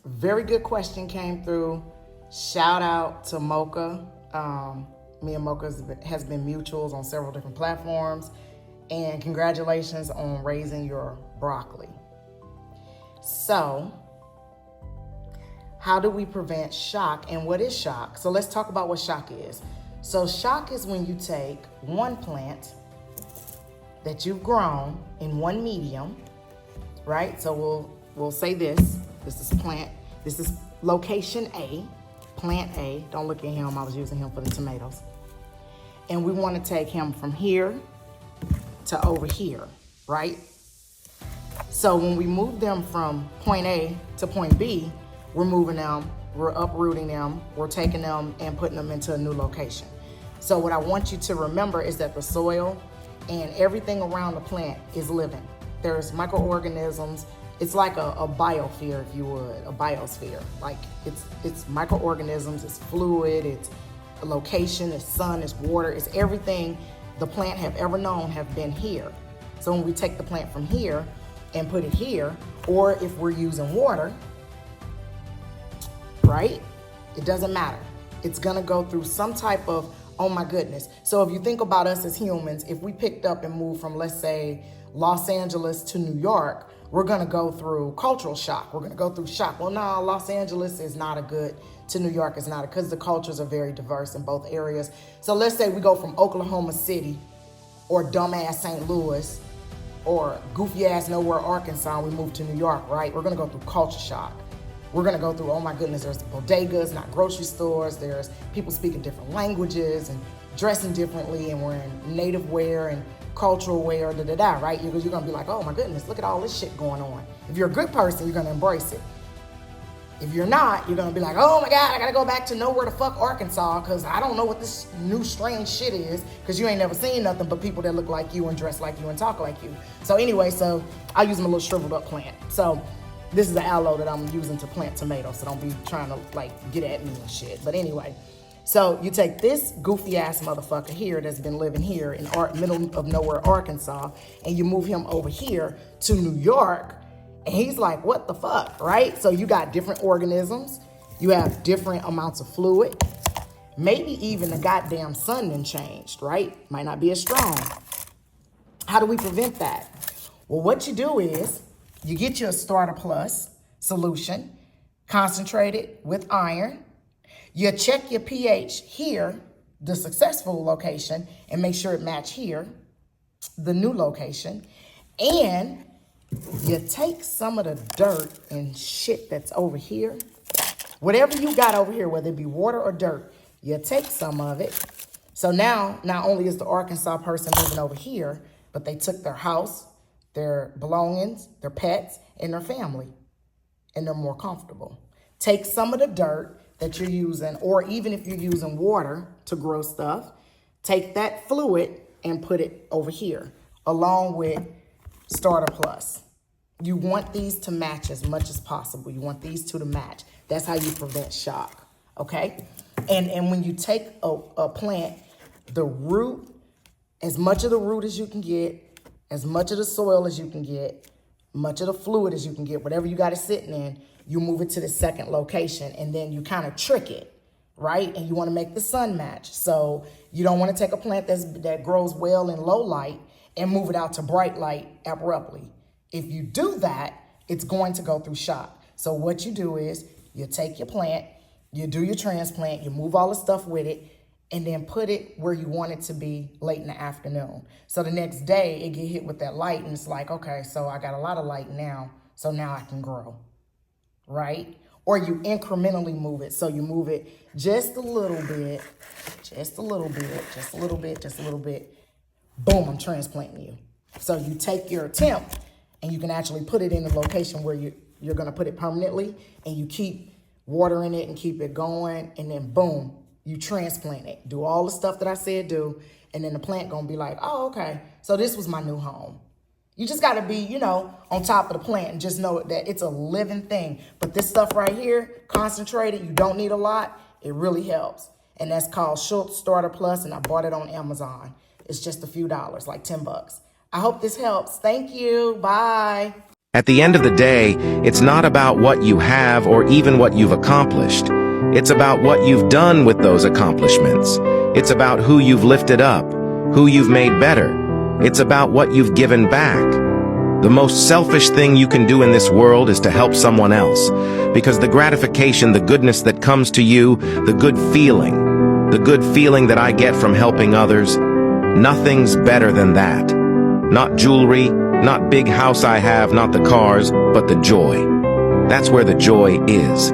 Very good question came through. Shout out to Mocha. Me and Mocha has been mutuals on several different platforms. And congratulations on raising your broccoli. So, how do we prevent shock, and what is shock? So let's talk about what shock is. So shock is when you take one plant that you've grown in one medium, right? So we'll say this is plant, this is location A, plant A. Don't look at him, I was using him for the tomatoes. And we want to take him from here to over here, right? So when we move them from point A to point B, we're moving them, we're uprooting them, we're taking them and putting them into a new location. So what I want you to remember is that the soil and everything around the plant is living. There's microorganisms. It's like a biosphere, if you would, a biosphere. Like it's microorganisms, it's fluid, it's a location, it's sun, it's water, it's everything the plant have ever known have been here. So when we take the plant from here and put it here, or if we're using water, right? It doesn't matter. It's gonna go through some type of, oh my goodness. So if you think about us as humans, if we picked up and moved from, let's say, Los Angeles to New York, we're gonna go through cultural shock. We're gonna go through shock. Well, no, Los Angeles is not a good, to New York is not, because the cultures are very diverse in both areas. So let's say we go from Oklahoma City or dumbass St. Louis or goofy ass nowhere Arkansas, and we move to New York, right? We're gonna go through culture shock. We're gonna go through, oh my goodness, there's bodegas, not grocery stores. There's people speaking different languages and dressing differently and wearing native wear and cultural wear, right? Because you're gonna be like, oh my goodness, look at all this shit going on. If you're a good person, you're gonna embrace it. If you're not, you're gonna be like, oh my God, I gotta go back to nowhere the fuck Arkansas because I don't know what this new strange shit is, because you ain't never seen nothing but people that look like you and dress like you and talk like you. So anyway, so I use my little shriveled up plant. So this is the aloe that I'm using to plant tomatoes, so don't be trying to like get at me and shit. But anyway, so you take this goofy ass motherfucker here that's been living here in middle of nowhere, Arkansas, and you move him over here to New York, and he's like, what the fuck, right? So you got different organisms, you have different amounts of fluid, maybe even the goddamn sun done changed, right? Might not be as strong. How do we prevent that? Well, what you do is, you get your Starter Plus solution, concentrated with iron. You check your pH here, the successful location, and make sure it match here, the new location. And you take some of the dirt and shit that's over here, whatever you got over here, whether it be water or dirt, you take some of it. So now, not only is the Arkansas person living over here, but they took their house, their belongings, their pets, and their family, and they're more comfortable. Take some of the dirt that you're using, or even if you're using water to grow stuff, take that fluid and put it over here, along with Starter Plus. You want these to match as much as possible. You want these two to match. That's how you prevent shock, okay? And when you take a plant, the root, as much of the root as you can get, as much of the soil as you can get, much of the fluid as you can get, whatever you got it sitting in, you move it to the second location, and then you kind of trick it, right? And you want to make the sun match. So you don't want to take a plant that grows well in low light and move it out to bright light abruptly. If you do that, it's going to go through shock. So what you do is you take your plant, you do your transplant, you move all the stuff with it, and then put it where you want it to be late in the afternoon. So the next day, it get hit with that light, and it's like, okay, so I got a lot of light now, so now I can grow, right? Or you incrementally move it. So you move it just a little bit, just a little bit, just a little bit, just a little bit. Boom, I'm transplanting you. So you take your temp, and you can actually put it in the location where you're gonna put it permanently, and you keep watering it and keep it going, and then boom, you transplant it. Do all the stuff that I said do, and then the plant gonna be like, oh, okay, so this was my new home. You just gotta be, on top of the plant and just know that it's a living thing. But this stuff right here, concentrated, you don't need a lot, it really helps. And that's called Schultz Starter Plus, and I bought it on Amazon. It's just a few dollars, like $10. I hope this helps. Thank you, bye. At the end of the day, it's not about what you have or even what you've accomplished. It's about what you've done with those accomplishments. It's about who you've lifted up, who you've made better. It's about what you've given back. The most selfish thing you can do in this world is to help someone else, because the gratification, the goodness that comes to you, the good feeling that I get from helping others, nothing's better than that. Not jewelry, not big house I have, not the cars, but the joy. That's where the joy is.